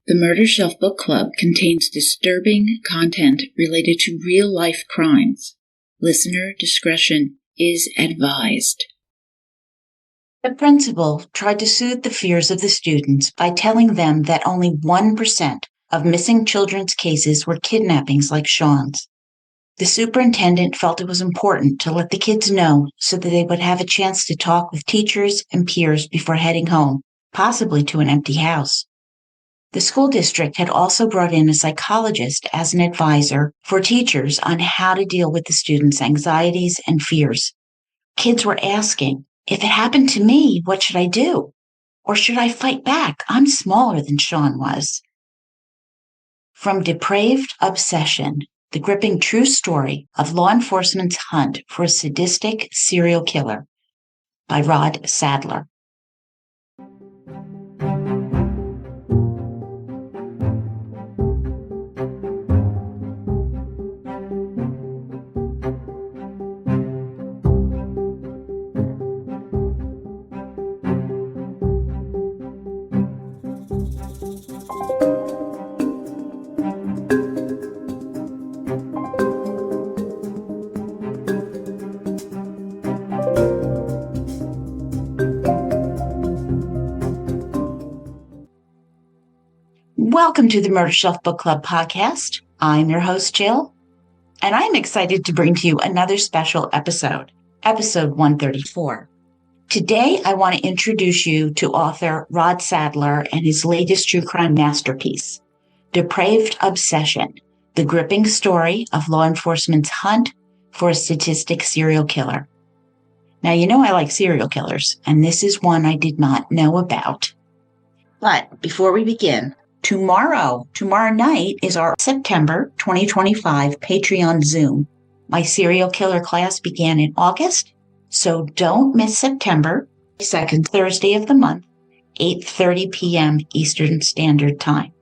The Murder Shelf Book Club contains disturbing content related to real-life crimes. Listener discretion is advised. The principal tried to soothe the fears of the students by telling them that only 1% of missing children's cases were kidnappings like Shawn's. The superintendent felt it was important to let the kids know so that they would have a chance to talk with teachers and peers before heading home, possibly to an empty house. The school district had also brought in a psychologist as an advisor for teachers on how to deal with the students' anxieties and fears. Kids were asking, if it happened to me, what should I do? Or should I fight back? I'm smaller than Shawn was. From Depraved Obsession, the gripping true story of law enforcement's hunt for a sadistic serial killer by Rod Sadler. Welcome to the Murder Shelf Book Club podcast. I'm your host, Jill, and I'm excited to bring to you another special episode 134. Today, I want to introduce you to author Rod Sadler and his latest true crime masterpiece, Depraved Obsession, the gripping story of law enforcement's hunt for a sadistic serial killer. Now, you know I like serial killers, and this is one I did not know about. But before we begin, Tomorrow night is our September 2025 Patreon Zoom. My serial killer class began in August, so don't miss September, second Thursday of the month, 8:30 p.m. Eastern Standard Time.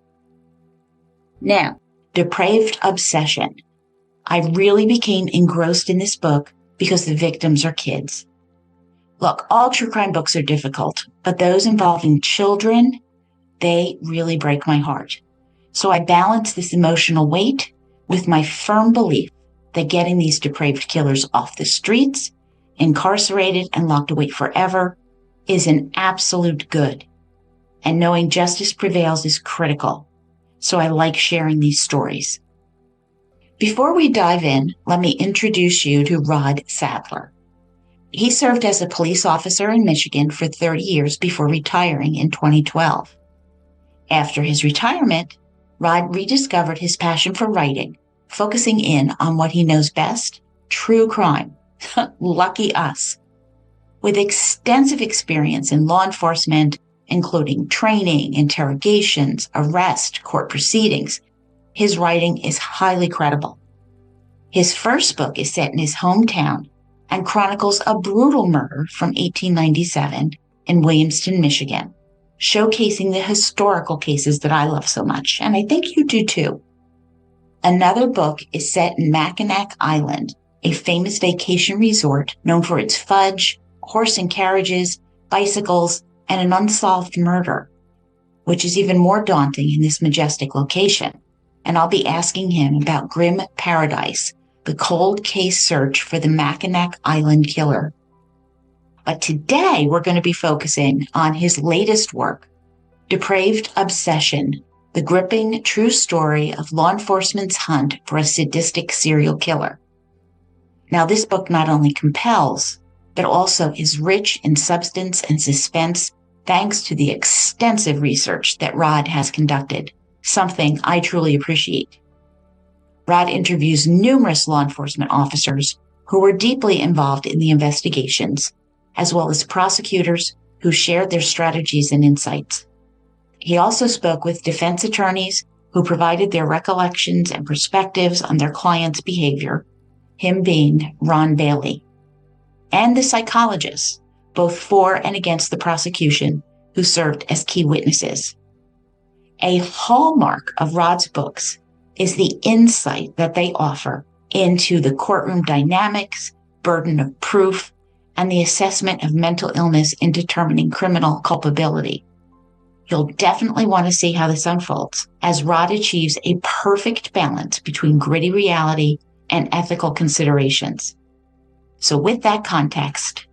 Now, Depraved Obsession. I really became engrossed in this book because the victims are kids. Look, all true crime books are difficult, but those involving children, they really break my heart. So I balance this emotional weight with my firm belief that getting these depraved killers off the streets, incarcerated and locked away forever, is an absolute good. And knowing justice prevails is critical. So I like sharing these stories. Before we dive in, let me introduce you to Rod Sadler. He served as a police officer in Michigan for 30 years before retiring in 2012. After his retirement, Rod rediscovered his passion for writing, focusing in on what he knows best, true crime. Lucky us. With extensive experience in law enforcement, including training, interrogations, arrest, court proceedings, his writing is highly credible. His first book is set in his hometown and chronicles a brutal murder from 1897 in Williamston, Michigan, showcasing the historical cases that I love so much, and I think you do too. Another book is set in Mackinac Island, a famous vacation resort known for its fudge, horse and carriages, bicycles, and an unsolved murder, which is even more daunting in this majestic location. And I'll be asking him about Grim Paradise, the cold case search for the Mackinac Island killer. But today we're going to be focusing on his latest work, Depraved Obsession, the gripping true story of law enforcement's hunt for a sadistic serial killer. Now, this book not only compels, but also is rich in substance and suspense thanks to the extensive research that Rod has conducted, something I truly appreciate. Rod interviews numerous law enforcement officers who were deeply involved in the investigations, as well as prosecutors who shared their strategies and insights. He also spoke with defense attorneys who provided their recollections and perspectives on their clients' behavior, him being Ron Bailey, and the psychologists, both for and against the prosecution, who served as key witnesses. A hallmark of Rod's books is the insight that they offer into the courtroom dynamics, burden of proof, and the assessment of mental illness in determining criminal culpability. You'll definitely want to see how this unfolds as Rod achieves a perfect balance between gritty reality and ethical considerations. So with that context,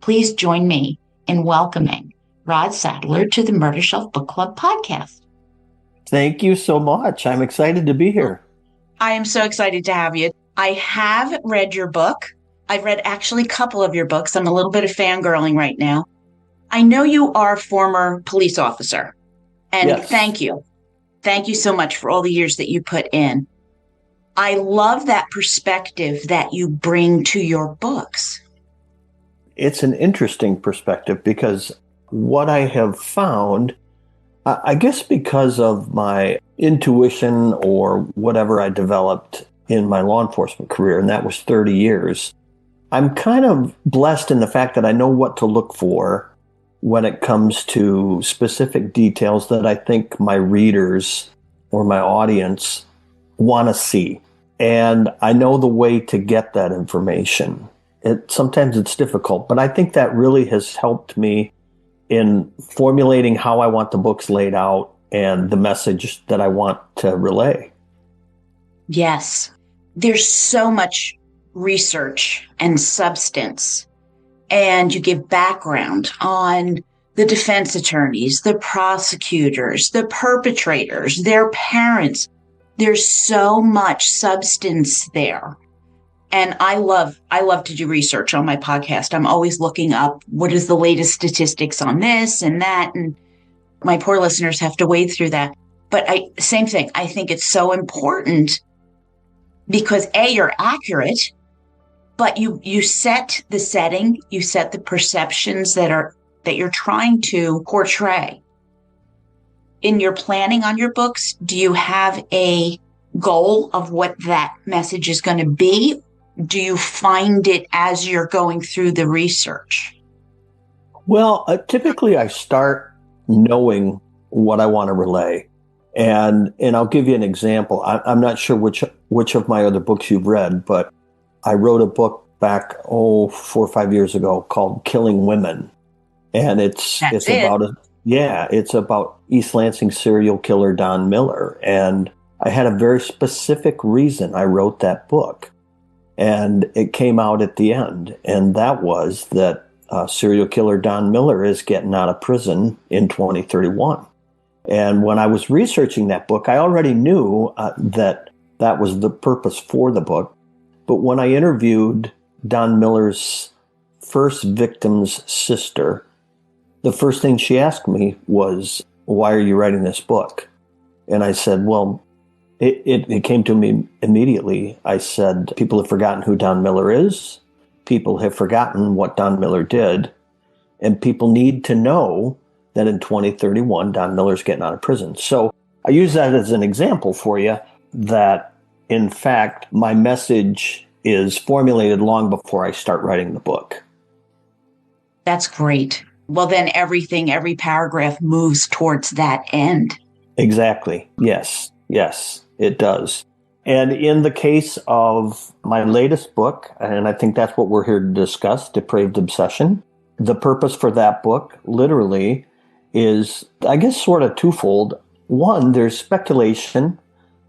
please join me in welcoming Rod Sadler to the Murder Shelf Book Club podcast. Thank you so much. I'm excited to be here. I am so excited to have you. I have read your book. I've read actually a couple of your books. I'm a little bit of fangirling right now. I know you are a former police officer, and Yes. Thank you. Thank you so much for all the years that you put in. I love that perspective that you bring to your books. It's an interesting perspective because what I have found, I guess because of my intuition or whatever I developed in my law enforcement career, and that was 30 years, I'm kind of blessed in the fact that I know what to look for when it comes to specific details that I think my readers or my audience want to see. And I know the way to get that information. Sometimes it's difficult, but I think that really has helped me in formulating how I want the books laid out and the message that I want to relay. Yes. There's so much research and substance, and you give background on the defense attorneys, the prosecutors, the perpetrators, their parents. There's so much substance there. And I love to do research on my podcast. I'm always looking up what is the latest statistics on this and that. And my poor listeners have to wade through that. But same thing. I think it's so important because A, you're accurate, but you set the setting, you set the perceptions that you're trying to portray. In your planning on your books, do you have a goal of what that message is going to be? Do you find it as you're going through the research? Well, typically I start knowing what I want to relay. And I'll give you an example. I'm not sure which of my other books you've read, but I wrote a book back, 4 or 5 years ago called Killing Women. And it's about East Lansing serial killer Don Miller. And I had a very specific reason I wrote that book. And it came out at the end. And that was that serial killer Don Miller is getting out of prison in 2031. And when I was researching that book, I already knew that was the purpose for the book. But when I interviewed Don Miller's first victim's sister, the first thing she asked me was, "Why are you writing this book?" And I said, well, it came to me immediately. I said, people have forgotten who Don Miller is. People have forgotten what Don Miller did. And people need to know that in 2031, Don Miller's getting out of prison. So I use that as an example for you that, in fact, my message is formulated long before I start writing the book. That's great. Well, then every paragraph moves towards that end. Exactly. Yes, it does. And in the case of my latest book, and I think that's what we're here to discuss, Depraved Obsession, the purpose for that book literally is, I guess, sort of twofold. One, there's speculation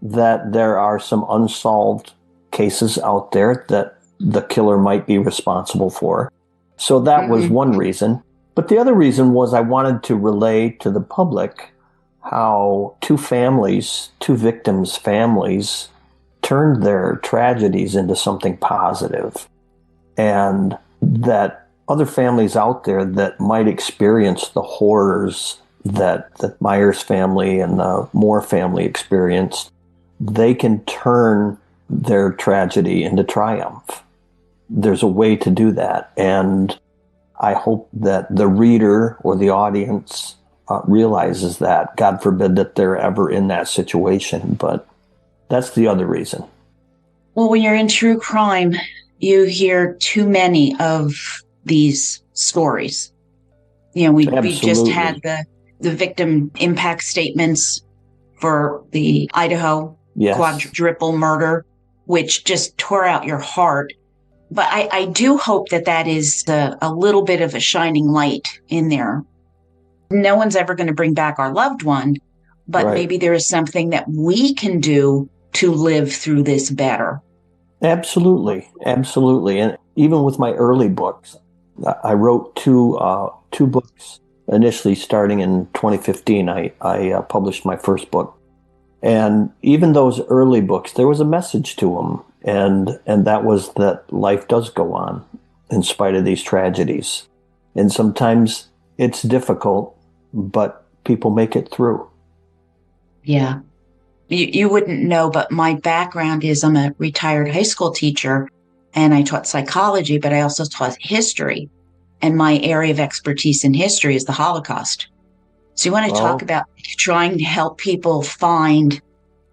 that there are some unsolved cases out there that the killer might be responsible for. So that was one reason. But the other reason was I wanted to relay to the public how two victims' families turned their tragedies into something positive, and that other families out there that might experience the horrors that the Myers family and the Moore family experienced, they can turn their tragedy into triumph. There's a way to do that. And I hope that the reader or the audience realizes that. God forbid that they're ever in that situation, but that's the other reason. Well, when you're in true crime, you hear too many of these stories. You know, we just had the victim impact statements for the Idaho quadruple murder, which just tore out your heart. But I do hope that is a little bit of a shining light in there No one's ever going to bring back our loved one, but Right. maybe there is something that we can do to live through this better. Absolutely. Absolutely. And even with my early books, I wrote two books initially starting in 2015. I published my first book. And even those early books, there was a message to them. And that was that life does go on in spite of these tragedies. And sometimes it's difficult, but people make it through. Yeah. You wouldn't know, but my background is I'm a retired high school teacher and I taught psychology, but I also taught history. And my area of expertise in history is the Holocaust. So you want to talk about trying to help people find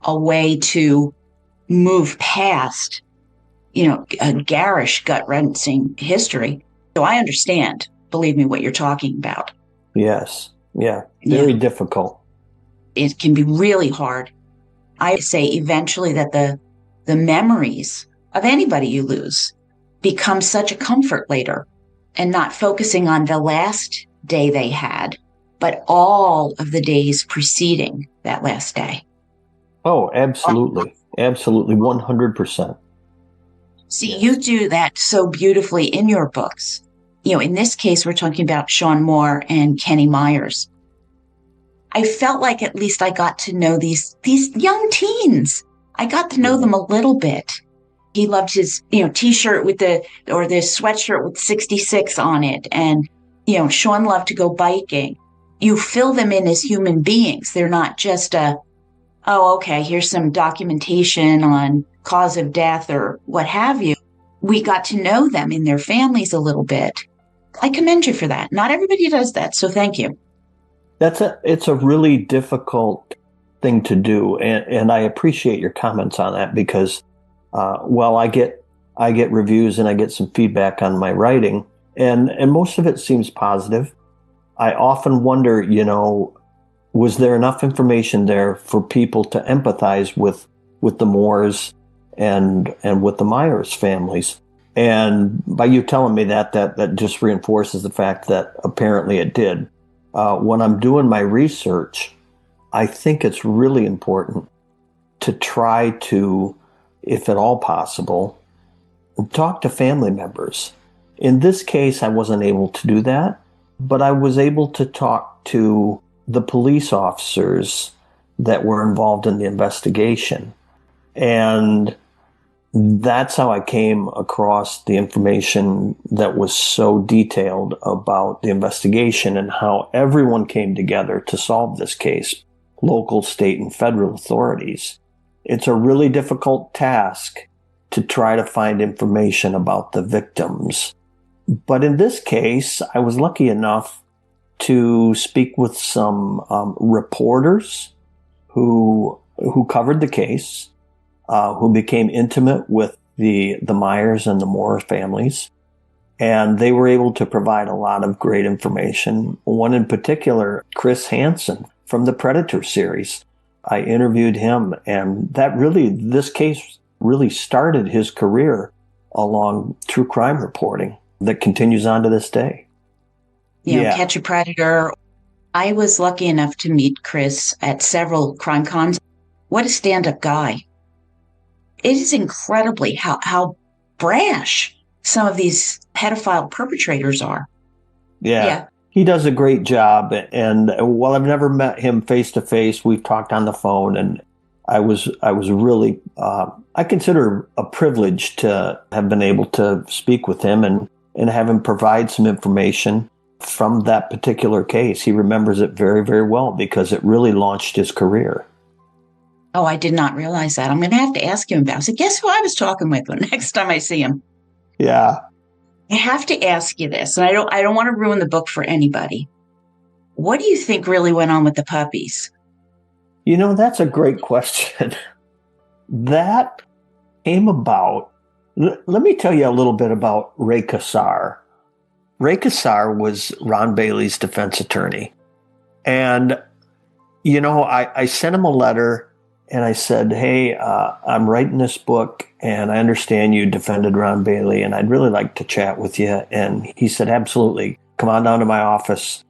a way to move past, a garish, gut-wrenching history. So I understand, believe me, what you're talking about. Yes. Yeah. Very difficult. It can be really hard. I say eventually that the memories of anybody you lose become such a comfort later, and not focusing on the last day they had, but all of the days preceding that last day. Oh, absolutely. Absolutely. 100%. See, you do that so beautifully in your books. In this case, we're talking about Shawn Moore and Kenny Myers. I felt like at least I got to know these young teens. I got to know them a little bit. He loved his, t-shirt with the sweatshirt with 66 on it. And, Shawn loved to go biking. You fill them in as human beings. They're not just here's some documentation on cause of death or what have you. We got to know them in their families a little bit. I commend you for that. Not everybody does that. So thank you. It's a really difficult thing to do. And I appreciate your comments on that because, I get reviews and I get some feedback on my writing and most of it seems positive. I often wonder, was there enough information there for people to empathize with the Moores and with the Myers families? And by you telling me that just reinforces the fact that apparently it did. When I'm doing my research, I think it's really important to try to, if at all possible, talk to family members. In this case, I wasn't able to do that, but I was able to talk to the police officers that were involved in the investigation. And that's how I came across the information that was so detailed about the investigation and how everyone came together to solve this case, local, state, and federal authorities. It's a really difficult task to try to find information about the victims. But in this case, I was lucky enough to speak with some reporters who covered the case, who became intimate with the Myers and the Moore families. And they were able to provide a lot of great information. One in particular, Chris Hansen from the Predator series. I interviewed him, and this case really started his career along true crime reporting that continues on to this day. Catch a Predator. I was lucky enough to meet Chris at several crime cons. What a stand-up guy. It is incredibly how brash some of these pedophile perpetrators are. Yeah. He does a great job. And while I've never met him face to face, we've talked on the phone, and I was really, I consider a privilege to have been able to speak with him and have him provide some information from that particular case. He remembers it very, very well because it really launched his career. Oh, I did not realize that. I'm going to have to ask him about it. So guess who I was talking with the next time I see him? Yeah. I have to ask you this, and I don't want to ruin the book for anybody. What do you think really went on with the puppies? That's a great question. That came about. Let me tell you a little bit about Ray Kassar. Ray Kassar was Ron Bailey's defense attorney. And, I sent him a letter and I said, hey, I'm writing this book and I understand you defended Ron Bailey and I'd really like to chat with you. And he said, absolutely. Come on down to my office.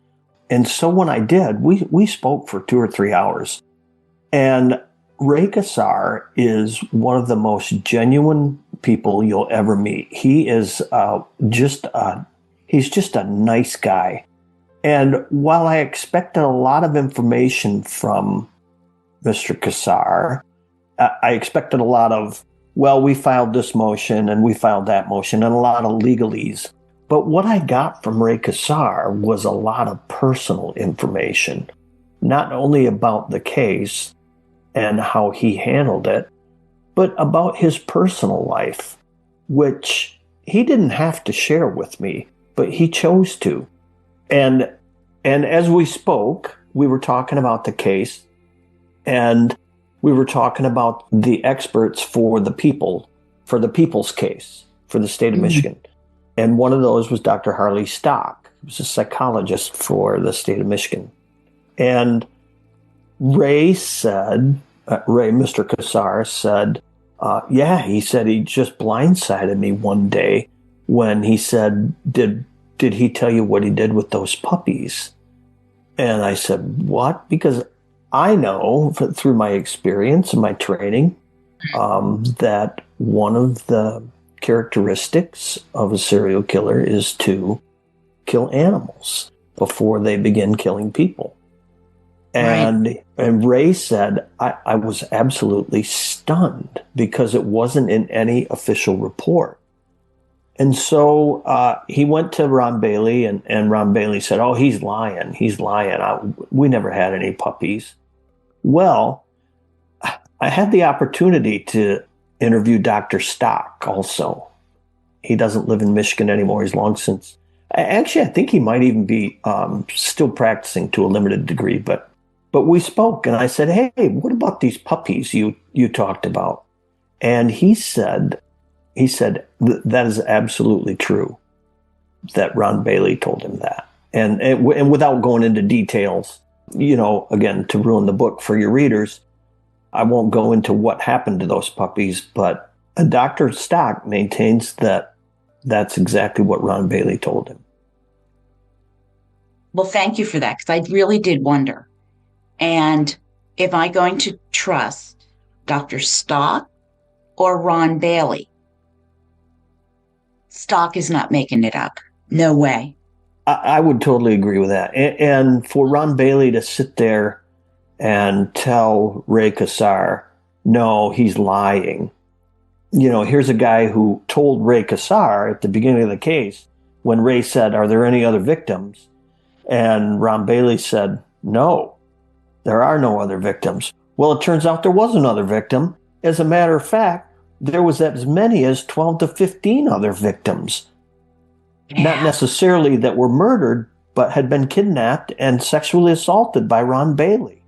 And so when I did, we spoke for 2 or 3 hours. And Ray Kassar is one of the most genuine people you'll ever meet. He is he's just a nice guy. And while I expected a lot of information from Mr. Kassar, I expected a lot of, well, we filed this motion and we filed that motion, and a lot of legalese. But what I got from Ray Kassar was a lot of personal information, not only about the case and how he handled it, but about his personal life, which he didn't have to share with me, but he chose to. And as we spoke, we were talking about the case, and we were talking about the experts for the people's case, for the state of Michigan. And one of those was Dr. Harley Stock, who was a psychologist for the state of Michigan. And Mr. Kassar said, he said he just blindsided me one day when he said, did he tell you what he did with those puppies? And I said, what? Because I know through my experience and my training that one of the characteristics of a serial killer is to kill animals before they begin killing people. And Ray said, I was absolutely stunned because it wasn't in any official report. And so he went to Ron Bailey, and Ron Bailey said, oh, he's lying. We never had any puppies. Well, I had the opportunity to interview Dr. Stock also. He doesn't live in Michigan anymore. He's long since. Actually, I think he might even be still practicing to a limited degree, but we spoke, and I said, hey, what about these puppies you talked about? And he said that is absolutely true, that Ron Bailey told him that. And without going into details, again, to ruin the book for your readers, I won't go into what happened to those puppies, but Dr. Stock maintains that that's exactly what Ron Bailey told him. Well, thank you for that, because I really did wonder. And am I going to trust Dr. Stock or Ron Bailey? Stock is not making it up. No way. I would totally agree with that. And for Ron Bailey to sit there and tell Ray Kassar, no, he's lying. Here's a guy who told Ray Kassar at the beginning of the case, when Ray said, are there any other victims? And Ron Bailey said, no, there are no other victims. Well, it turns out there was another victim. As a matter of fact, there was as many as 12 to 15 other victims. Yeah. Not necessarily that were murdered, but had been kidnapped and sexually assaulted by Ron Bailey.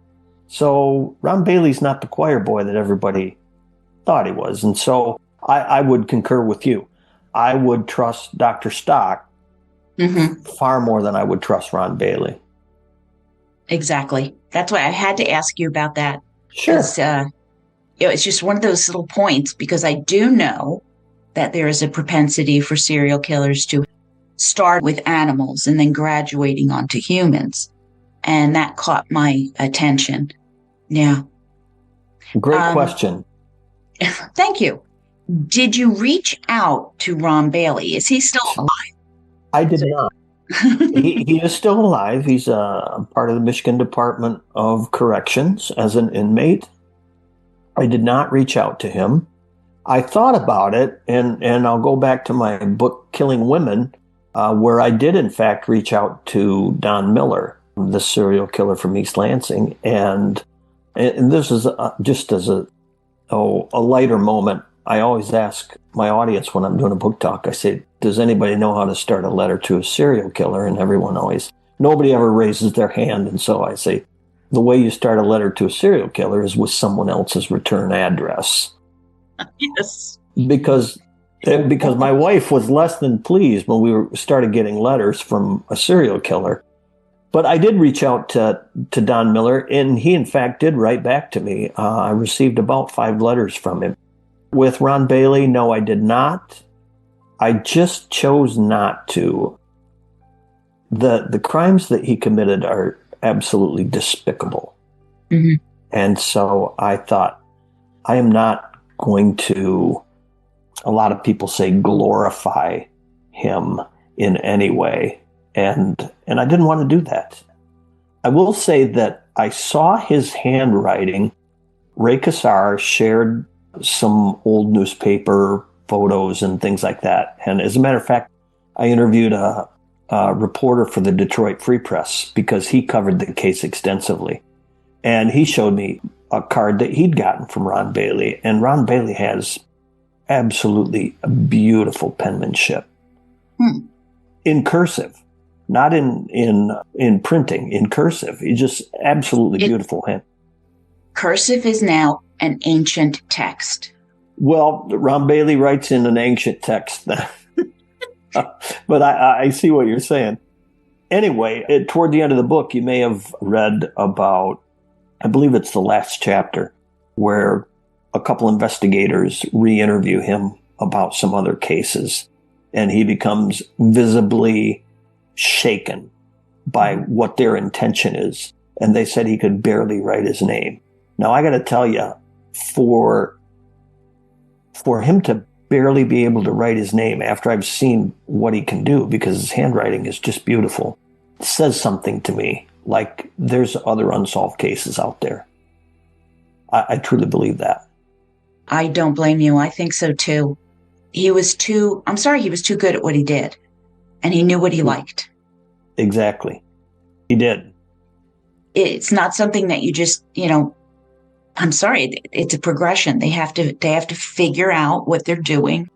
So Ron Bailey's not the choir boy that everybody thought he was. And so I would concur with you. I would trust Dr. Stock far more than I would trust Ron Bailey. Exactly. That's why I had to ask you about that. Sure. It's just one of those little points, because I do know that there is a propensity for serial killers to start with animals and then graduating onto humans. And that caught my attention. Yeah. Great question. Thank you. Did you reach out to Ron Bailey? Is he still alive? I did not. He is still alive. He's a part of the Michigan Department of Corrections as an inmate. I did not reach out to him. I thought about it, and I'll go back to my book, Killing Women, where I did, in fact, reach out to Don Miller, the serial killer from East Lansing. And this is just as a lighter moment. I always ask my audience when I'm doing a book talk, I say, does anybody know how to start a letter to a serial killer? And nobody ever raises their hand. And so I say, the way you start a letter to a serial killer is with someone else's return address. Yes. Because my wife was less than pleased when we started getting letters from a serial killer. But I did reach out to Don Miller, and he, in fact, did write back to me. I received about 5 letters from him. With Ron Bailey, no, I did not. I just chose not to. The crimes that he committed are absolutely despicable. Mm-hmm. And so I thought, I am not going to, a lot of people say, glorify him in any way. And I didn't want to do that. I will say that I saw his handwriting. Ray Kassar shared some old newspaper photos and things like that. And as a matter of fact, I interviewed a reporter for the Detroit Free Press because he covered the case extensively. And he showed me a card that he'd gotten from Ron Bailey. And Ron Bailey has absolutely beautiful penmanship. In cursive, not in printing, in cursive. It's just absolutely beautiful hand. Cursive is now an ancient text. Well, Ron Bailey writes in an ancient text. But I see what you're saying. Anyway, toward the end of the book, you may have read about, I believe it's the last chapter, where a couple investigators re-interview him about some other cases. And he becomes visibly shaken by what their intention is. And they said he could barely write his name. Now, I got to tell you, for him to barely be able to write his name after I've seen what he can do, because his handwriting is just beautiful, it says something to me. Like there's other unsolved cases out there. I truly believe that. I don't blame you. I think so too. He was too good at what he did. And he knew what he liked. Exactly. He did. It's not something that you just, I'm sorry, it's a progression. They have to figure out what they're doing.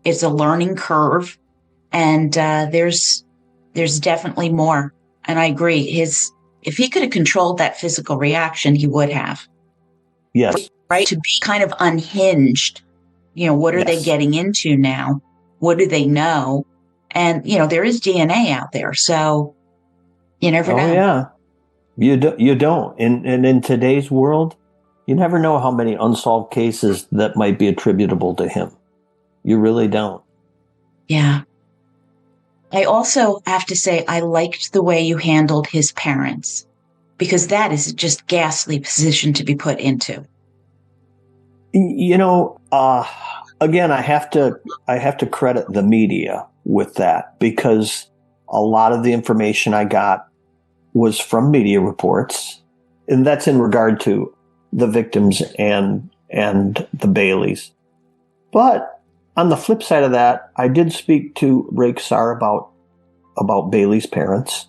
It's a learning curve. And there's definitely more. And I agree. If he could have controlled that physical reaction, he would have. Yes. Right? To be kind of unhinged. What are they getting into now? What do they know? And, there is DNA out there. So you never know. Oh, yeah. You don't. And in today's world, you never know how many unsolved cases that might be attributable to him. You really don't. Yeah. I also have to say, I liked the way you handled his parents, because that is just ghastly position to be put into. Again, I have to credit the media with that, because a lot of the information I got was from media reports, and that's in regard to the victims and the Baileys. But on the flip side of that, I did speak to Ray Kassar about Bailey's parents,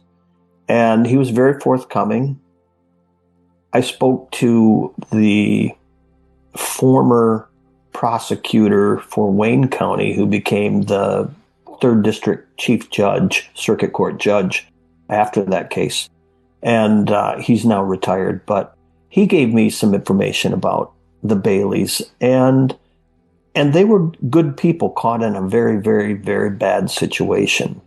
and he was very forthcoming. I spoke to the former prosecutor for Wayne County, who became the 3rd District Chief Judge, Circuit Court Judge, after that case. And he's now retired, but he gave me some information about the Baileys, and they were good people caught in a very, very, very bad situation.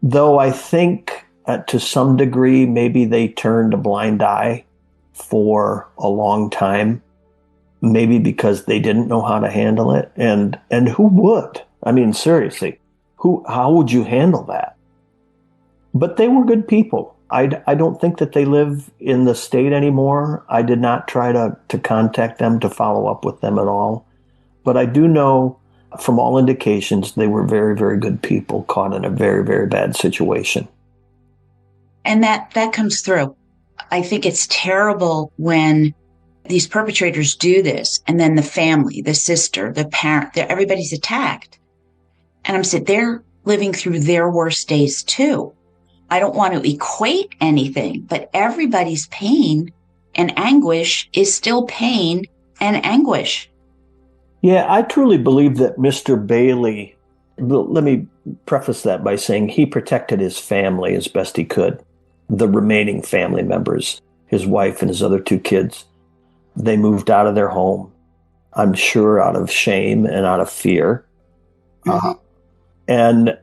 Though I think to some degree, maybe they turned a blind eye for a long time, maybe because they didn't know how to handle it. And who would? I mean, seriously, how would you handle that? But they were good people. I don't think that they live in the state anymore. I did not try to contact them to follow up with them at all. But I do know from all indications they were very, very good people caught in a very, very bad situation. And that comes through. I think it's terrible when these perpetrators do this, and then the family, the sister, the parent, everybody's attacked. And I'm saying they're living through their worst days too. I don't want to equate anything, but everybody's pain and anguish is still pain and anguish. Yeah, I truly believe that Mr. Bailey, let me preface that by saying he protected his family as best he could. The remaining family members, his wife and his other 2 kids, they moved out of their home, I'm sure out of shame and out of fear. Mm-hmm. And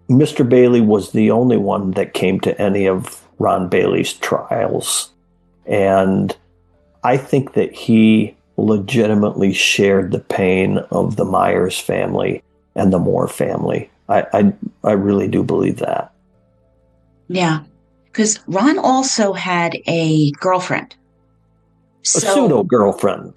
Mr. Bailey was the only one that came to any of Ron Bailey's trials. And I think that he legitimately shared the pain of the Myers family and the Moore family. I really do believe that. Yeah. Because Ron also had a girlfriend. A pseudo-girlfriend.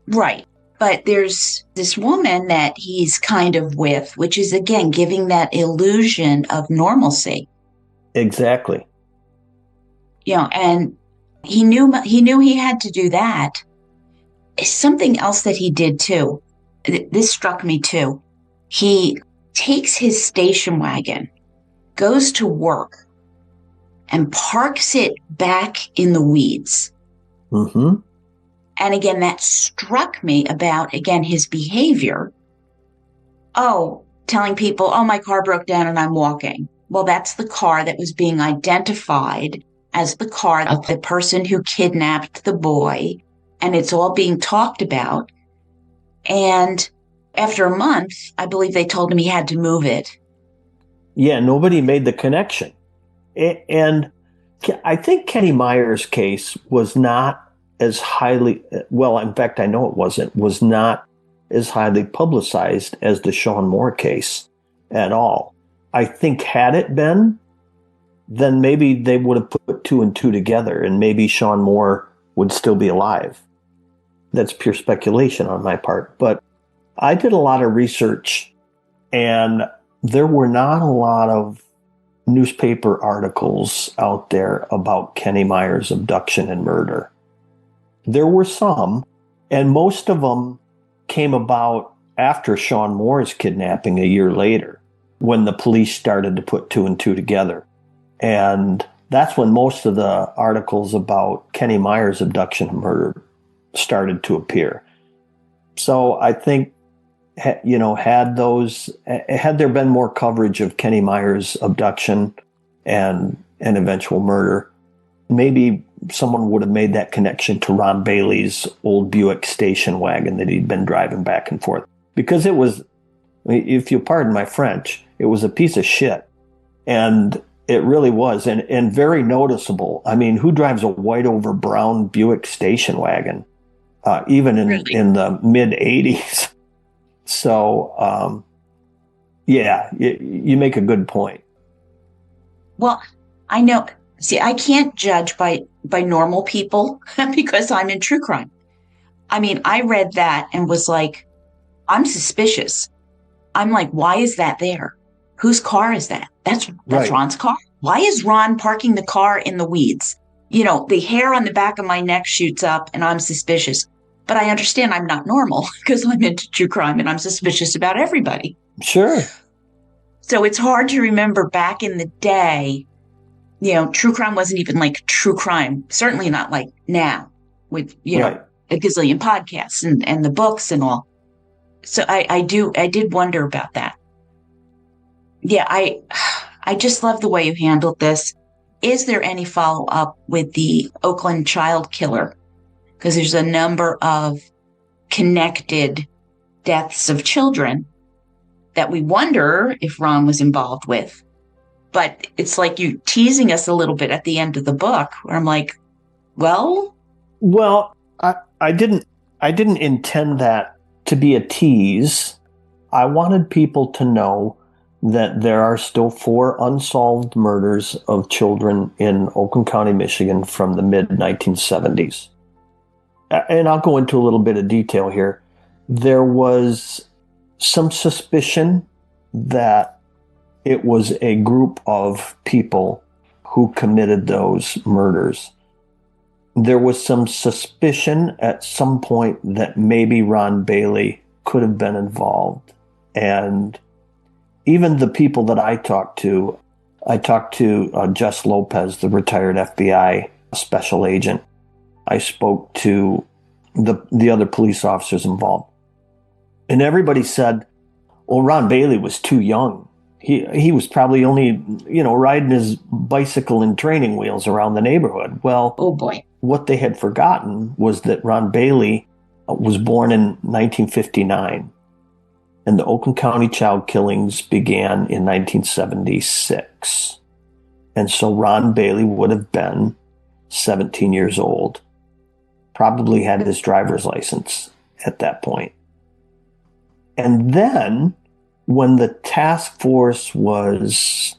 Right. But there's this woman that he's kind of with, which is, again, giving that illusion of normalcy. Exactly. And he knew he had to do that. Something else that he did too, this struck me too. He takes his station wagon, goes to work, and parks it back in the weeds. Mm-hmm. And again, that struck me about, again, his behavior. Oh, telling people, oh, my car broke down and I'm walking. Well, that's the car that was being identified as the car of the person who kidnapped the boy. And it's all being talked about. And after a month, I believe they told him he had to move it. Yeah, nobody made the connection. And I think Kenny Meyer's case was not as highly, well, in fact, I know it was not as highly publicized as the Shawn Moore case at all. I think had it been, then maybe they would have put two and two together and maybe Shawn Moore would still be alive. That's pure speculation on my part. But I did a lot of research and there were not a lot of newspaper articles out there about Kenny Meyer's abduction and murder. There were some, and most of them came about after Shawn Moore's kidnapping a year later, when the police started to put two and two together. And that's when most of the articles about Kenny Meyer's abduction and murder started to appear. So I think, had there been more coverage of Kenny Meyer's abduction and eventual murder, maybe someone would have made that connection to Ron Bailey's old Buick station wagon that he'd been driving back and forth. Because it was, if you pardon my French, it was a piece of shit. And it really was, and very noticeable. I mean, who drives a white over brown Buick station wagon, even in the mid 80s? So, you make a good point. Well, I know. See, I can't judge by normal people because I'm in true crime. I mean, I read that and was like, I'm suspicious. I'm like, why is that there? Whose car is that? That's right. Ron's car. Why is Ron parking the car in the weeds? The hair on the back of my neck shoots up and I'm suspicious. But I understand I'm not normal because I'm into true crime and I'm suspicious about everybody. Sure. So it's hard to remember back in the day, true crime wasn't even like true crime. Certainly not like now with, right. a gazillion podcasts and the books and all. So I did wonder about that. Yeah, I just love the way you handled this. Is there any follow-up with the Oakland child killer? Because there's a number of connected deaths of children that we wonder if Ron was involved with. But it's like you teasing us a little bit at the end of the book, where I'm like, well, I didn't intend that to be a tease. I wanted people to know that there are still 4 unsolved murders of children in Oakland County, Michigan from the mid-1970s. And I'll go into a little bit of detail here. There was some suspicion that it was a group of people who committed those murders. There was some suspicion at some point that maybe Ron Bailey could have been involved. And even the people that I talked to Jess Lopez, the retired FBI special agent. I spoke to the other police officers involved. And everybody said, well, Ron Bailey was too young. He was probably only, riding his bicycle in training wheels around the neighborhood. Well, oh boy. What they had forgotten was that Ron Bailey was born in 1959. And the Oakland County child killings began in 1976. And so Ron Bailey would have been 17 years old. Probably had his driver's license at that point. And then when the task force was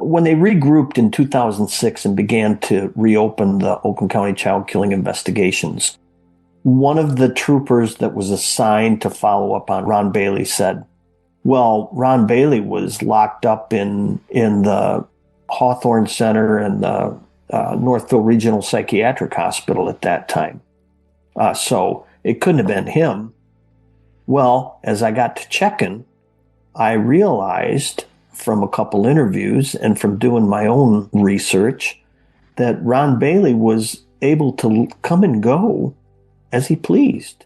when they regrouped in 2006 and began to reopen the Oakland County child killing investigations, one of the troopers that was assigned to follow up on Ron Bailey said, well, Ron Bailey was locked up in the Hawthorne Center and the Northville Regional Psychiatric Hospital at that time. So it couldn't have been him. Well, as I got to checking, I realized from a couple interviews and from doing my own research that Ron Bailey was able to come and go as he pleased.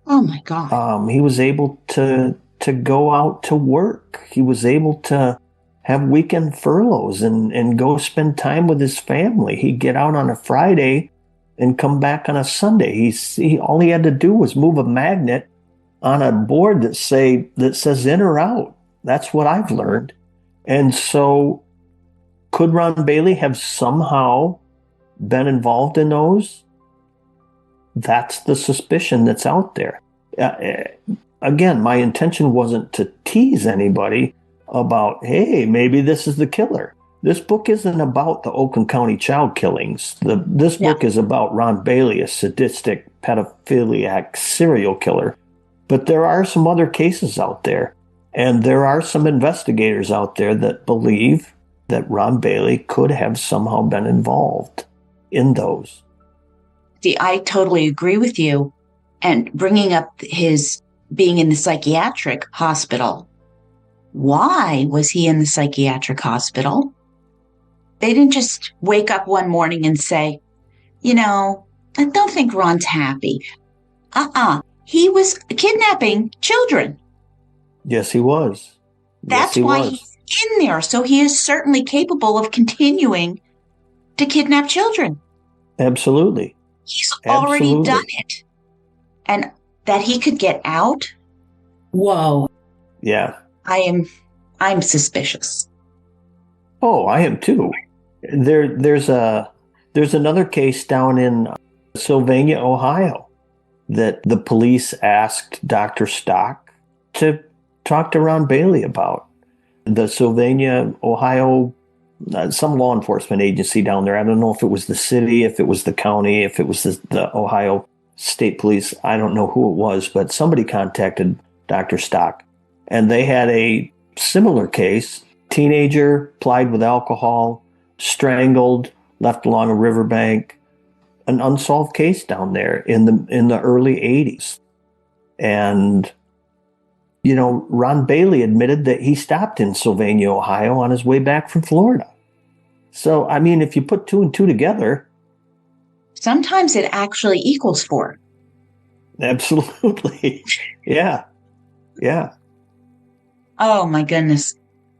Oh my God. He was able to go out to work. He was able to have weekend furloughs and go spend time with his family. He'd get out on a Friday and come back on a Sunday. All he had to do was move a magnet on a board that says in or out. That's what I've learned. And so could Ron Bailey have somehow been involved in those? That's the suspicion that's out there. Again, my intention wasn't to tease anybody about, hey, maybe this is the killer. This book isn't about the Oakland County child killings. This book is about Ron Bailey, a sadistic pedophiliac serial killer. But there are some other cases out there, and there are some investigators out there that believe that Ron Bailey could have somehow been involved in those. See, I totally agree with you. And bringing up his being in the psychiatric hospital. Why was he in the psychiatric hospital? They didn't just wake up one morning and say, I don't think Ron's happy. He was kidnapping children. Yes, he was. That's why he's in there. So he is certainly capable of continuing to kidnap children. Absolutely. He's already done it. And that he could get out? Whoa. Yeah. I'm suspicious. Oh, I am too. There's another case down in Sylvania, Ohio, that the police asked Dr. Stock to talk to Ron Bailey about. The Sylvania, Ohio, some law enforcement agency down there. I don't know if it was the city, if it was the county, if it was the Ohio State Police. I don't know who it was, but somebody contacted Dr. Stock. And they had a similar case. Teenager plied with alcohol, strangled, left along a riverbank. An unsolved case down there in the early 80s. And, Ron Bailey admitted that he stopped in Sylvania, Ohio on his way back from Florida. So, if you put two and two together. Sometimes it actually equals 4. Absolutely. Yeah. Yeah. Oh, my goodness.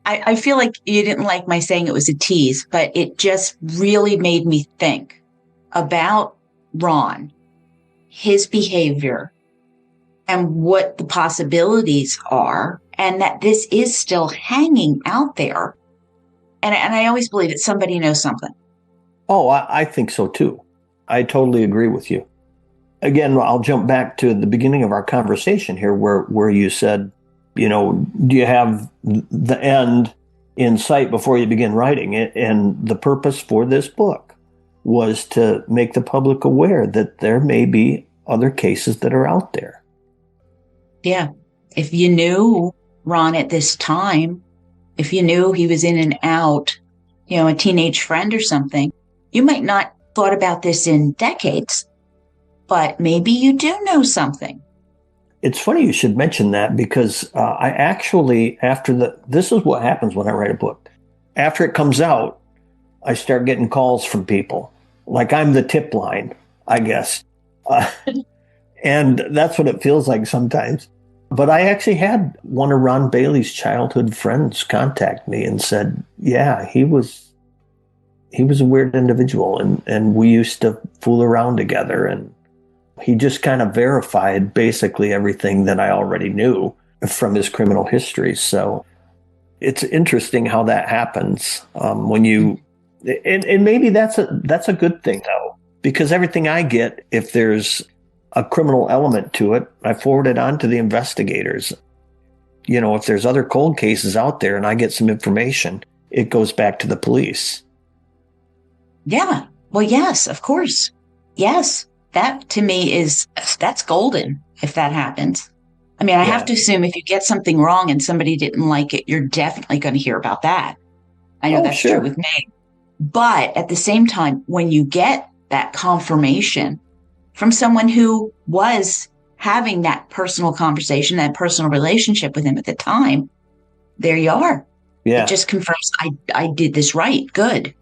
I feel like you didn't like my saying it was a tease, but it just really made me think about Ron, his behavior, and what the possibilities are, and that this is still hanging out there. And I always believe that somebody knows something. Oh, I think so too. I totally agree with you. Again, I'll jump back to the beginning of our conversation here where you said, do you have the end in sight before you begin writing it? And the purpose for this book was to make the public aware that there may be other cases that are out there. Yeah. If you knew Ron at this time, if you knew he was in and out, a teenage friend or something, you might not thought about this in decades, but maybe you do know something. It's funny you should mention that because I actually, this is what happens when I write a book. After it comes out, I start getting calls from people. Like I'm the tip line, I guess. And that's what it feels like sometimes. But I actually had one of Ron Bailey's childhood friends contact me and said, yeah, he was a weird individual and we used to fool around together, and he just kind of verified basically everything that I already knew from his criminal history. So it's interesting how that happens when you, and maybe that's a good thing though, because everything I get, if there's a criminal element to it, I forward it on to the investigators. If there's other cold cases out there and I get some information, it goes back to the police. Yeah. Well, yes, of course. Yes. That to me that's golden if that happens. I mean, I have to assume if you get something wrong and somebody didn't like it, you're definitely going to hear about that. I know that's true with me. But at the same time, when you get that confirmation from someone who was having that personal conversation, that personal relationship with him at the time, there you are. Yeah. It just confirms I did this right. Good.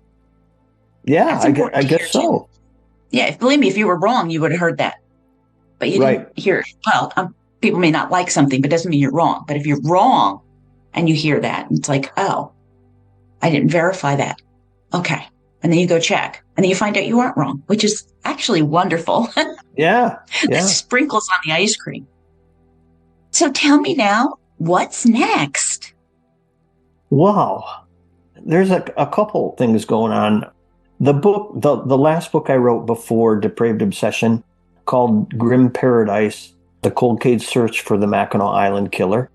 Yeah, I guess so. Too. Yeah, believe me, if you were wrong, you would have heard that. But you didn't hear it. Well, people may not like something, but it doesn't mean you're wrong. But if you're wrong and you hear that, it's like, oh, I didn't verify that. Okay. And then you go check. And then you find out you aren't wrong, which is actually wonderful. Yeah. It sprinkles on the ice cream. So tell me now, what's next? Wow. There's a couple things going on. The book, the last book I wrote before Depraved Obsession, called Grim Paradise, The Cold Case Search for the Mackinac Island Killer.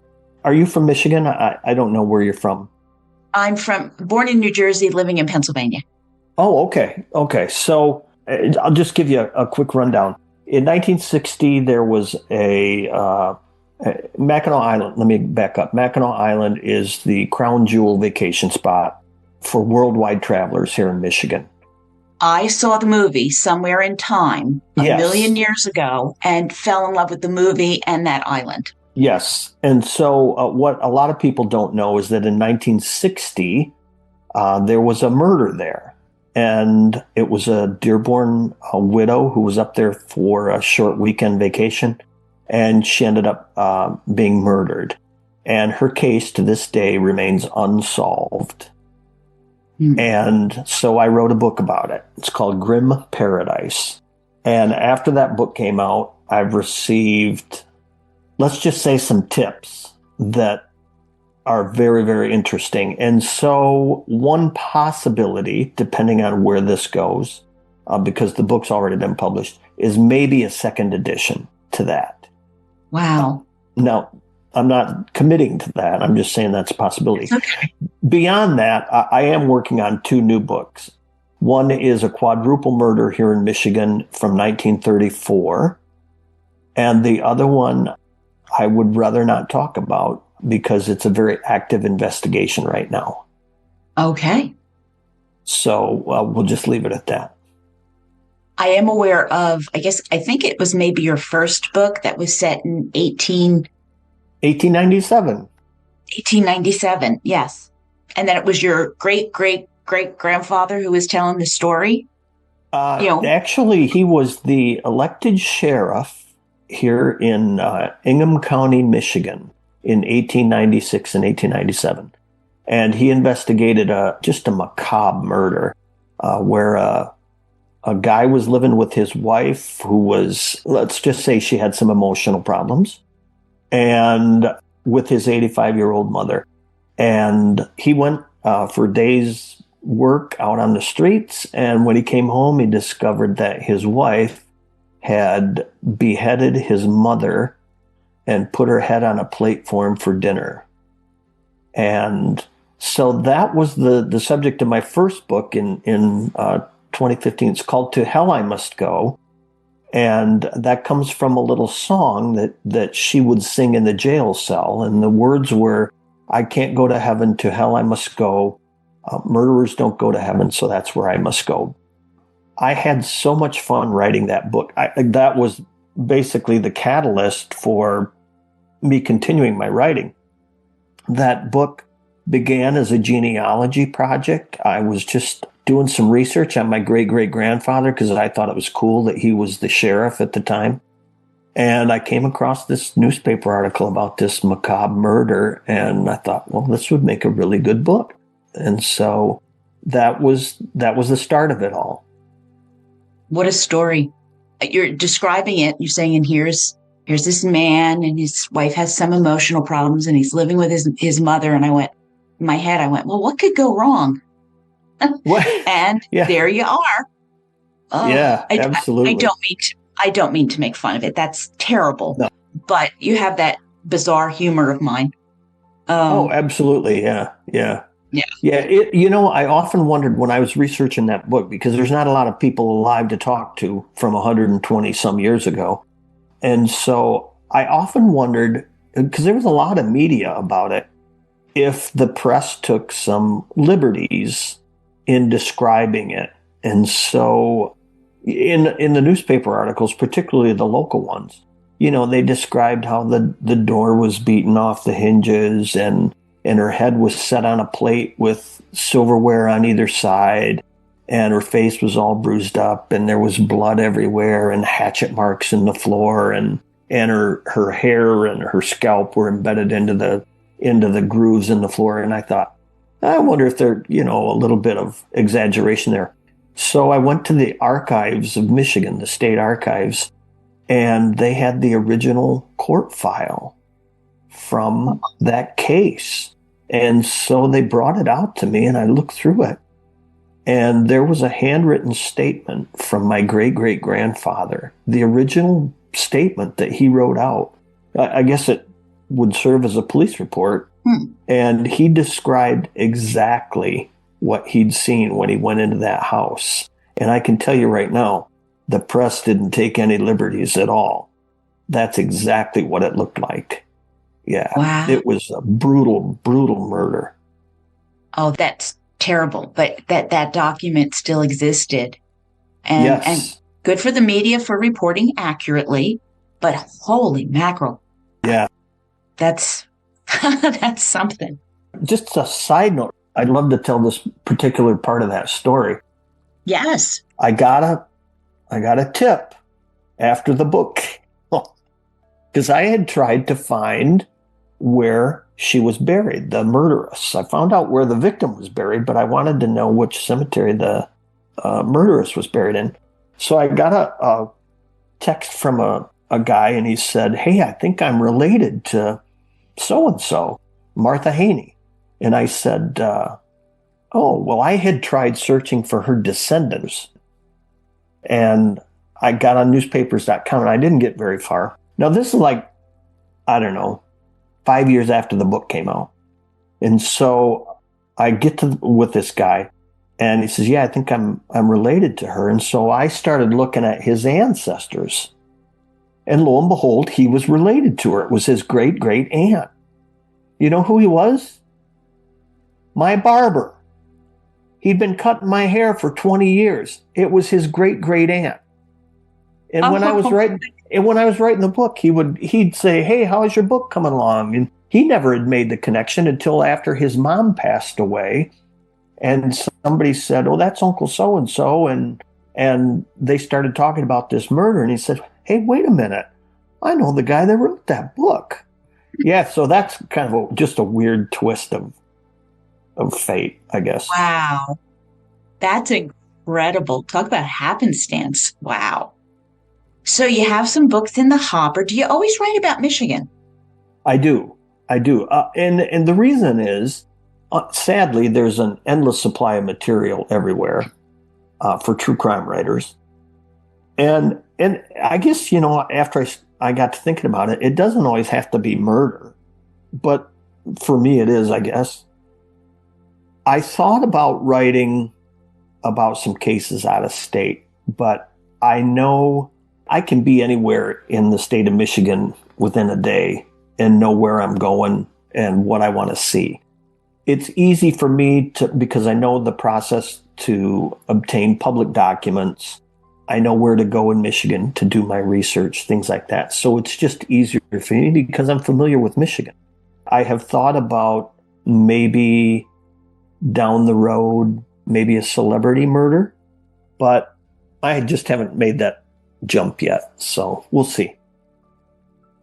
Are you from Michigan? I don't know where you're from. I'm born in New Jersey, living in Pennsylvania. Oh, okay. Okay. So I'll just give you a quick rundown. In 1960, there was a Mackinac Island. Let me back up. Mackinac Island is the crown jewel vacation spot for worldwide travelers here in Michigan. I saw the movie Somewhere in Time a million years ago and fell in love with the movie and that island. Yes. And so what a lot of people don't know is that in 1960, there was a murder there. And it was a Dearborn widow who was up there for a short weekend vacation. And she ended up being murdered. And her case to this day remains unsolved. And so I wrote a book about it. It's called Grim Paradise. And after that book came out, I've received, let's just say, some tips that are very, very interesting. And so one possibility, depending on where this goes, because the book's already been published, is maybe a second edition to that. Wow. Now, I'm not committing to that. I'm just saying that's a possibility. Okay. Beyond that, I am working on 2 new books. One is a quadruple murder here in Michigan from 1934. And the other one I would rather not talk about because it's a very active investigation right now. Okay. So we'll just leave it at that. I am aware of, I think it was maybe your first book that was set in 1897. 1897, yes. And then it was your great-great-great-grandfather who was telling the story? Actually, he was the elected sheriff here in Ingham County, Michigan in 1896 and 1897. And he investigated just a macabre murder where a guy was living with his wife who was, let's just say she had some emotional problems, and with his 85-year-old mother. And he went for a day's work out on the streets. And when he came home, he discovered that his wife had beheaded his mother and put her head on a plate for him for dinner. And so that was the subject of my first book in 2015. It's called To Hell I Must Go. And that comes from a little song that she would sing in the jail cell. And the words were, I can't go to heaven, to hell I must go. Murderers don't go to heaven, so that's where I must go. I had so much fun writing that book. That was basically the catalyst for me continuing my writing. That book began as a genealogy project. I was just doing some research on my great-great-grandfather because I thought it was cool that he was the sheriff at the time. And I came across this newspaper article about this macabre murder, and I thought, well, this would make a really good book. And so that was the start of it all. What a story. You're describing it. You're saying, and here's this man, and his wife has some emotional problems, and he's living with his mother. And in my head, well, what could go wrong? And there you are. Absolutely. I don't mean to make fun of it. That's terrible. No. But you have that bizarre humor of mine. Absolutely. Yeah. Yeah. Yeah, I often wondered when I was researching that book, because there's not a lot of people alive to talk to from 120 some years ago. And so I often wondered, because there was a lot of media about it, if the press took some liberties in describing it. And so in the newspaper articles, particularly the local ones, they described how the door was beaten off the hinges and her head was set on a plate with silverware on either side, and her face was all bruised up, and there was blood everywhere and hatchet marks in the floor, and her hair and her scalp were embedded into the grooves in the floor. And I thought, I wonder if there, a little bit of exaggeration there. So I went to the archives of Michigan, the state archives, and they had the original court file from that case. And so they brought it out to me, and I looked through it. And there was a handwritten statement from my great-great-grandfather, the original statement that he wrote out. I guess it would serve as a police report. And he described exactly what he'd seen when he went into that house. And I can tell you right now, the press didn't take any liberties at all. That's exactly what it looked like. Yeah. Wow. It was a brutal, brutal murder. Oh, that's terrible. But that document still existed. And, yes. And good for the media for reporting accurately. But holy mackerel. Yeah. That's something. Just a side note, I'd love to tell this particular part of that story. Yes. I got a tip after the book, because I had tried to find where she was buried, the murderess. I found out where the victim was buried, but I wanted to know which cemetery the murderess was buried in. So I got a text from a guy, and he said, "Hey, I think I'm related to so-and-so, Martha Haney." And I said, oh, well, I had tried searching for her descendants. And I got on newspapers.com, and I didn't get very far. Now, this is like, I don't know, 5 years after the book came out. And so I get with this guy, and he says, yeah, I think I'm related to her. And so I started looking at his ancestors. And lo and behold, he was related to her. It was his great-great-aunt. You know who he was? My barber. He'd been cutting my hair for 20 years. It was his great-great-aunt. And when I was writing the book, he'd say, "Hey, how's your book coming along?" And he never had made the connection until after his mom passed away. And somebody said, "Oh, that's Uncle so-and-so." And they started talking about this murder. And he said, "Hey, wait a minute. I know the guy that wrote that book." Yeah, so that's kind of just a weird twist of fate, I guess. Wow. That's incredible. Talk about happenstance. Wow. So you have some books in the hopper. Do you always write about Michigan? I do. And the reason is, sadly, there's an endless supply of material everywhere for true crime writers. And I guess, after I got to thinking about it, it doesn't always have to be murder. But for me, it is, I guess. I thought about writing about some cases out of state, but I know I can be anywhere in the state of Michigan within a day and know where I'm going and what I want to see. It's easy for me because I know the process to obtain public documents. I know where to go in Michigan to do my research, things like that. So it's just easier for me because I'm familiar with Michigan. I have thought about maybe down the road, maybe a celebrity murder, but I just haven't made that jump yet. So we'll see.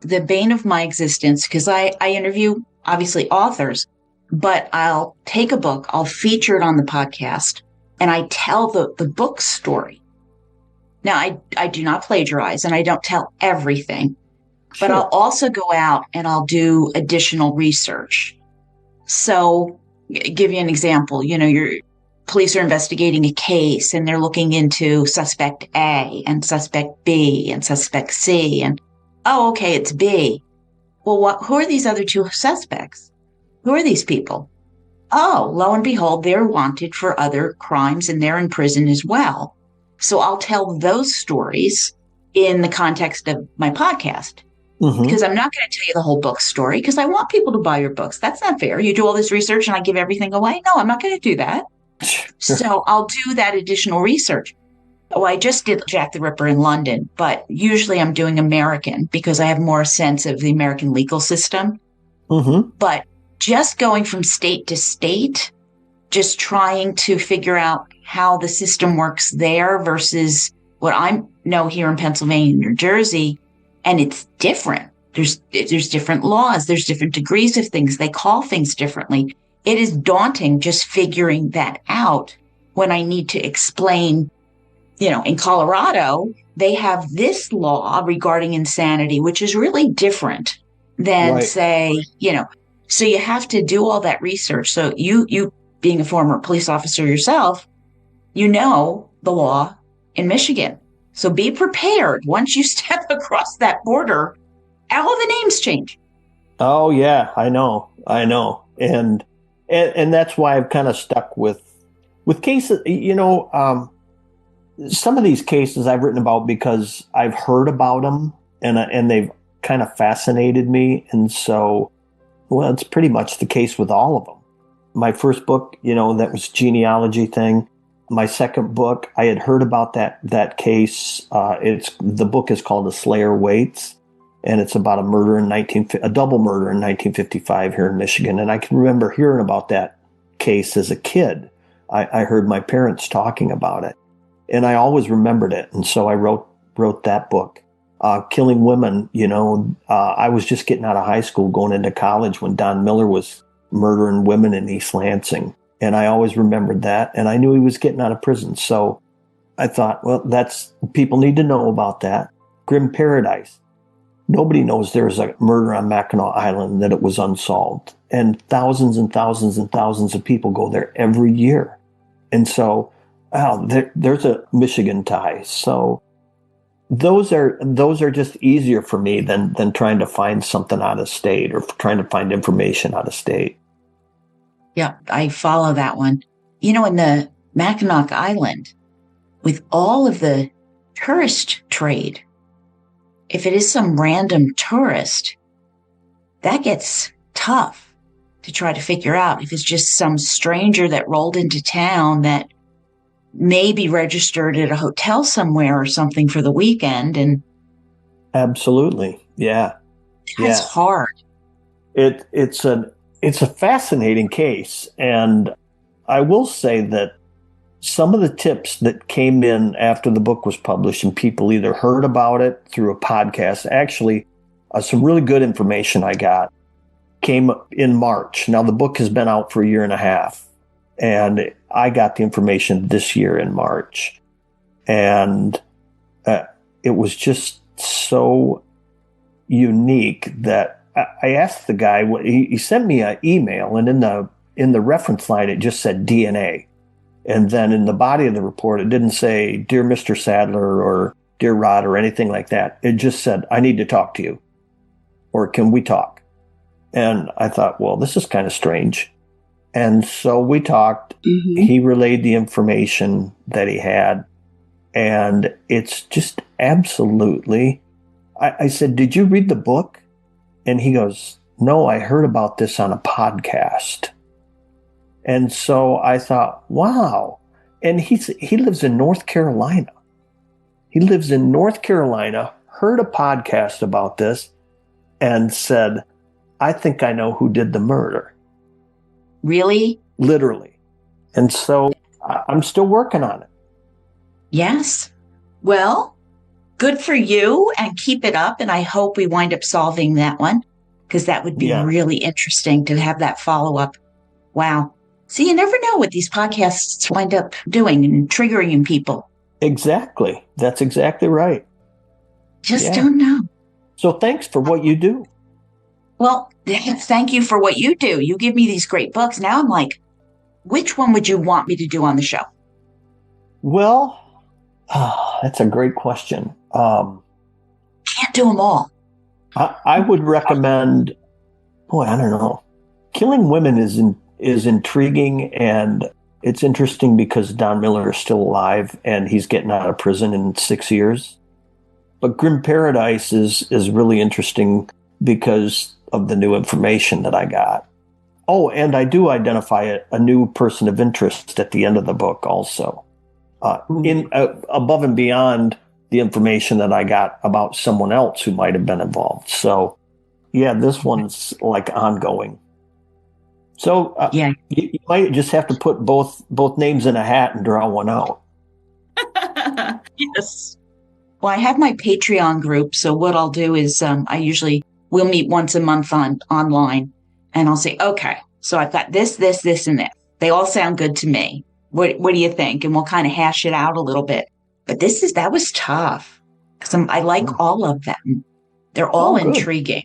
The bane of my existence, because I interview, obviously, authors, but I'll take a book, I'll feature it on the podcast, and I tell the book story. Now, I do not plagiarize, and I don't tell everything, but I'll also go out and I'll do additional research. So, give you an example, your police are investigating a case and they're looking into suspect A and suspect B and suspect C. And, oh, okay, it's B. Well, who are these other two suspects? Who are these people? oh, lo and behold, they're wanted for other crimes and they're in prison as well. So I'll tell those stories in the context of my podcast. Because I'm not going to tell you the whole book story because I want people to buy your books. That's not fair. You do all this research and I give everything away. No, I'm not going to do that. So I'll do that additional research. Oh, I just did Jack the Ripper in London, but usually I'm doing American because I have more sense of the American legal system. But just going from state to state, just trying to figure out how the system works there versus what I know here in Pennsylvania and New Jersey. And it's different. There's different laws. There's different degrees of things. They call things differently. It is daunting just figuring that out when I need to explain, in Colorado, they have this law regarding insanity, which is really different than say, so you have to do all that research. So you being a former police officer yourself, the law in Michigan. So be prepared. Once you step across that border, all the names change. Oh, yeah, I know. And that's why I've kind of stuck with cases, some of these cases I've written about because I've heard about them and they've kind of fascinated me. And so, it's pretty much the case with all of them. My first book, that was genealogy thing. My second book, I had heard about that case. The book is called The Slayer Waits, and it's about a double murder in 1955 here in Michigan. And I can remember hearing about that case as a kid. I heard my parents talking about it, and I always remembered it. And so I wrote that book. Killing Women, I was just getting out of high school, going into college when Don Miller was murdering women in East Lansing. And I always remembered that. And I knew he was getting out of prison. So I thought, people need to know about that. Grim Paradise. Nobody knows there's a murder on Mackinac Island, that it was unsolved. And thousands and thousands and thousands of people go there every year. And so, there's a Michigan tie. So those are just easier for me than trying to find something out of state or trying to find information out of state. Yeah, I follow that one. In the Mackinac Island, with all of the tourist trade, if it is some random tourist, that gets tough to try to figure out. If it's just some stranger that rolled into town that may be registered at a hotel somewhere or something for the weekend. And absolutely. Yeah. That's hard. It's a fascinating case, and I will say that some of the tips that came in after the book was published and people either heard about it through a podcast, actually, some really good information I got came in March. Now, the book has been out for a year and a half, and I got the information this year in March, and it was just so unique that I asked the guy, he sent me an email, and in the reference line, it just said DNA. And then in the body of the report, it didn't say, Dear Mr. Sadler or Dear Rod or anything like that. It just said, I need to talk to you, or can we talk? And I thought, well, this is kind of strange. And so we talked. Mm-hmm. He relayed the information that he had. And it's just absolutely, I said, did you read the book? And he goes, no, I heard about this on a podcast. And so I thought, wow. And he lives in North Carolina. Heard a podcast about this, and said, I think I know who did the murder. Really? Literally. And so I'm still working on it. Yes. Well, good for you, and keep it up. And I hope we wind up solving that one, because that would be really interesting to have that follow up. Wow. So you never know what these podcasts wind up doing and triggering in people. Exactly. That's exactly right. Just don't know. So thanks for what you do. Well, thank you for what you do. You give me these great books. Now I'm like, which one would you want me to do on the show? Well, that's a great question. Can't do them all. I would recommend, I don't know. Killing Women is intriguing, and it's interesting because Don Miller is still alive and he's getting out of prison in 6 years. But Grim Paradise is really interesting because of the new information that I got. Oh, and I do identify a new person of interest at the end of the book also. Above and beyond the information that I got about someone else who might have been involved. So, yeah, this one's like ongoing. So you might just have to put both names in a hat and draw one out. Yes. Well, I have my Patreon group. So what I'll do is we'll meet once a month online, and I'll say, okay, so I've got this, and this. They all sound good to me. What do you think? And we'll kind of hash it out a little bit. But that was tough because I like all of them. They're all intriguing.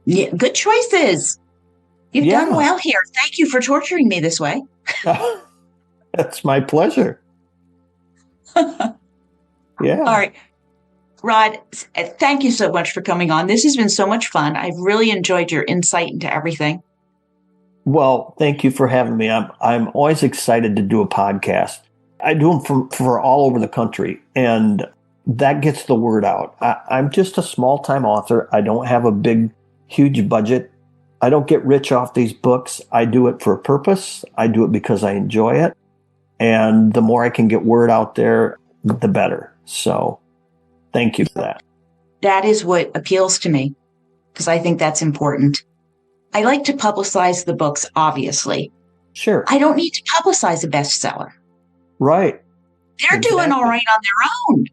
Yeah, good choices. You've done well here. Thank you for torturing me this way. That's my pleasure. Yeah. All right. Rod, thank you so much for coming on. This has been so much fun. I've really enjoyed your insight into everything. Well, thank you for having me. I'm always excited to do a podcast. I do them for all over the country, and that gets the word out. I'm just a small-time author. I don't have a huge budget. I don't get rich off these books. I do it for a purpose. I do it because I enjoy it. And the more I can get word out there, the better. So thank you for that. That is what appeals to me, because I think that's important. I like to publicize the books, obviously. Sure. I don't need to publicize a bestseller. Right. They're doing all right on their own.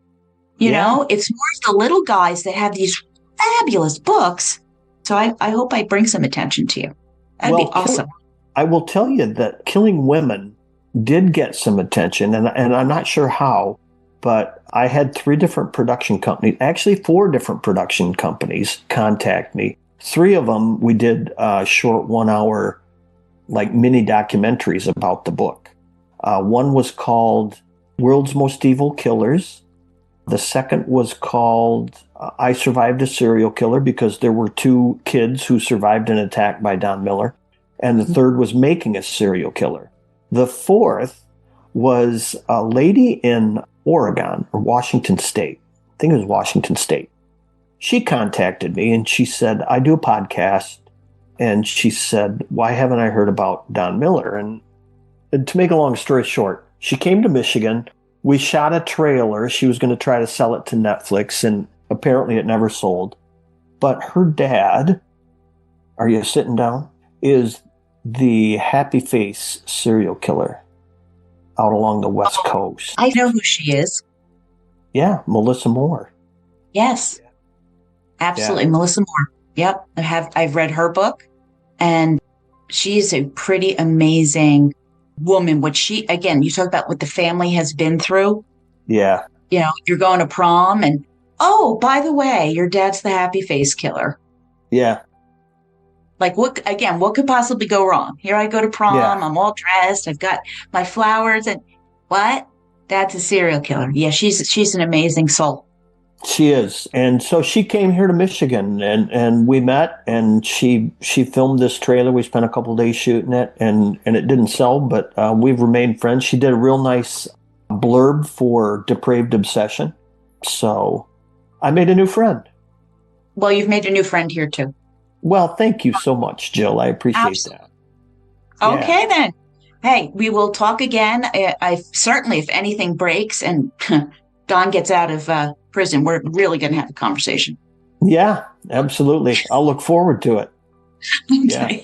You know, it's more the little guys that have these fabulous books. So I hope I bring some attention to you. That'd be awesome. I will tell you that Killing Women did get some attention, and I'm not sure how, but I had 3 different production companies, actually 4 different production companies contact me. 3 of them, we did short 1-hour like mini documentaries about the book. One was called World's Most Evil Killers. The second was called I Survived a Serial Killer, because there were 2 kids who survived an attack by Don Miller. And the third was Making a Serial Killer. The fourth was a lady in Oregon or Washington State. I think it was Washington State. She contacted me and she said, I do a podcast. And she said, why haven't I heard about Don Miller? And to make a long story short, she came to Michigan. We shot a trailer. She was going to try to sell it to Netflix, and apparently it never sold. But her dad, are you sitting down, is the Happy Face serial killer out along the West Coast. I know who she is. Yeah, Melissa Moore. Yes, absolutely. Yeah. Melissa Moore. Yep. I've read her book, and she's a pretty amazing woman. What she, again, you talk about what the family has been through. Yeah. You know, you're going to prom and, oh, by the way, your dad's the Happy Face killer. Yeah. Like what could possibly go wrong? Here I go to prom. Yeah. I'm all dressed. I've got my flowers and what? Dad's a serial killer. Yeah. She's an amazing soul. She is. And so she came here to Michigan and we met, and she filmed this trailer. We spent a couple of days shooting it, and it didn't sell, but we've remained friends. She did a real nice blurb for Depraved Obsession. So I made a new friend. Well, you've made a new friend here too. Well, thank you so much, Jill. I appreciate that. Okay, then. Hey, we will talk again. I certainly, if anything breaks and Don gets out of prison, we're really going to have a conversation. Yeah, absolutely. I'll look forward to it. Okay. Yeah.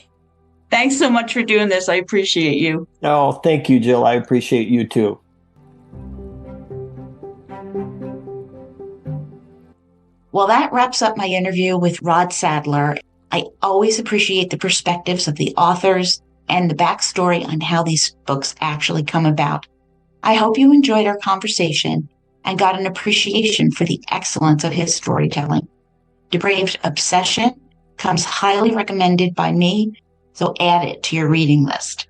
Thanks so much for doing this. I appreciate you. Oh, thank you, Jill. I appreciate you too. Well, that wraps up my interview with Rod Sadler. I always appreciate the perspectives of the authors and the backstory on how these books actually come about. I hope you enjoyed our conversation and got an appreciation for the excellence of his storytelling. Depraved Obsession comes highly recommended by me, so add it to your reading list.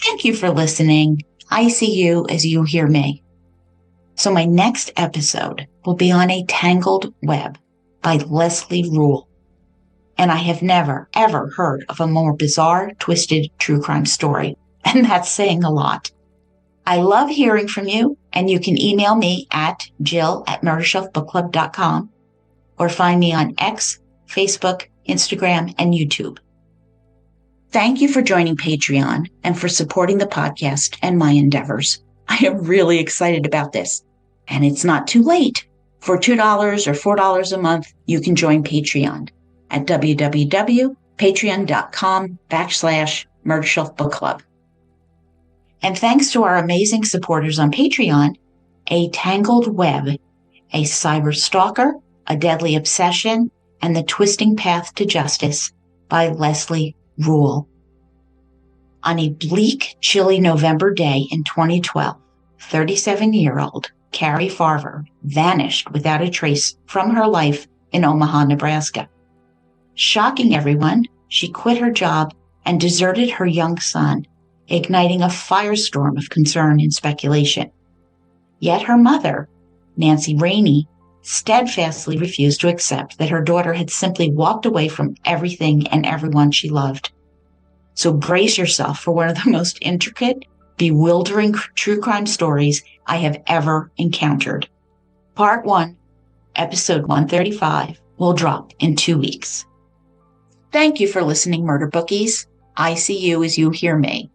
Thank you for listening. I see you as you hear me. So my next episode will be on A Tangled Web by Leslie Rule. and I have never, ever heard of a more bizarre, twisted true crime story. And that's saying a lot. I love hearing from you, and you can email me at jill@murdershelfbookclub.com or find me on X, Facebook, Instagram, and YouTube. Thank you for joining Patreon and for supporting the podcast and my endeavors. I am really excited about this, and it's not too late. For $2 or $4 a month, you can join Patreon at www.patreon.com/murdershelfbookclub. And thanks to our amazing supporters on Patreon, A Tangled Web, A Cyber Stalker, A Deadly Obsession, and The Twisting Path to Justice by Leslie Rule. On a bleak, chilly November day in 2012, 37-year-old Carrie Farver vanished without a trace from her life in Omaha, Nebraska. Shocking everyone, she quit her job and deserted her young son, igniting a firestorm of concern and speculation. Yet her mother, Nancy Rainey, steadfastly refused to accept that her daughter had simply walked away from everything and everyone she loved. So brace yourself for one of the most intricate, bewildering true crime stories I have ever encountered. Part 1, episode 135, will drop in 2 weeks. Thank you for listening, Murder Bookies. I see you as you hear me.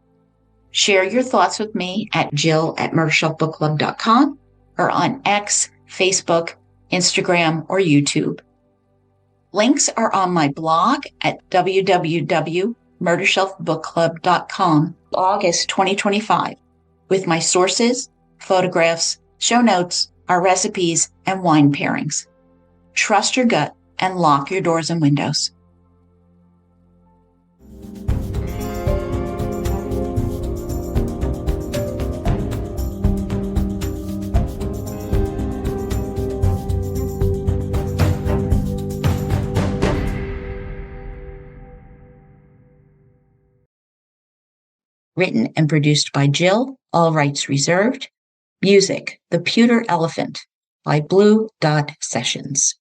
Share your thoughts with me at jill@murdershelfbookclub.com or on X, Facebook, Instagram, or YouTube. Links are on my blog at www.murdershelfbookclub.com, August 2025, with my sources, photographs, show notes, our recipes, and wine pairings. Trust your gut and lock your doors and windows. Written and produced by Jill, all rights reserved. Music, The Pewter Elephant by Blue Dot Sessions.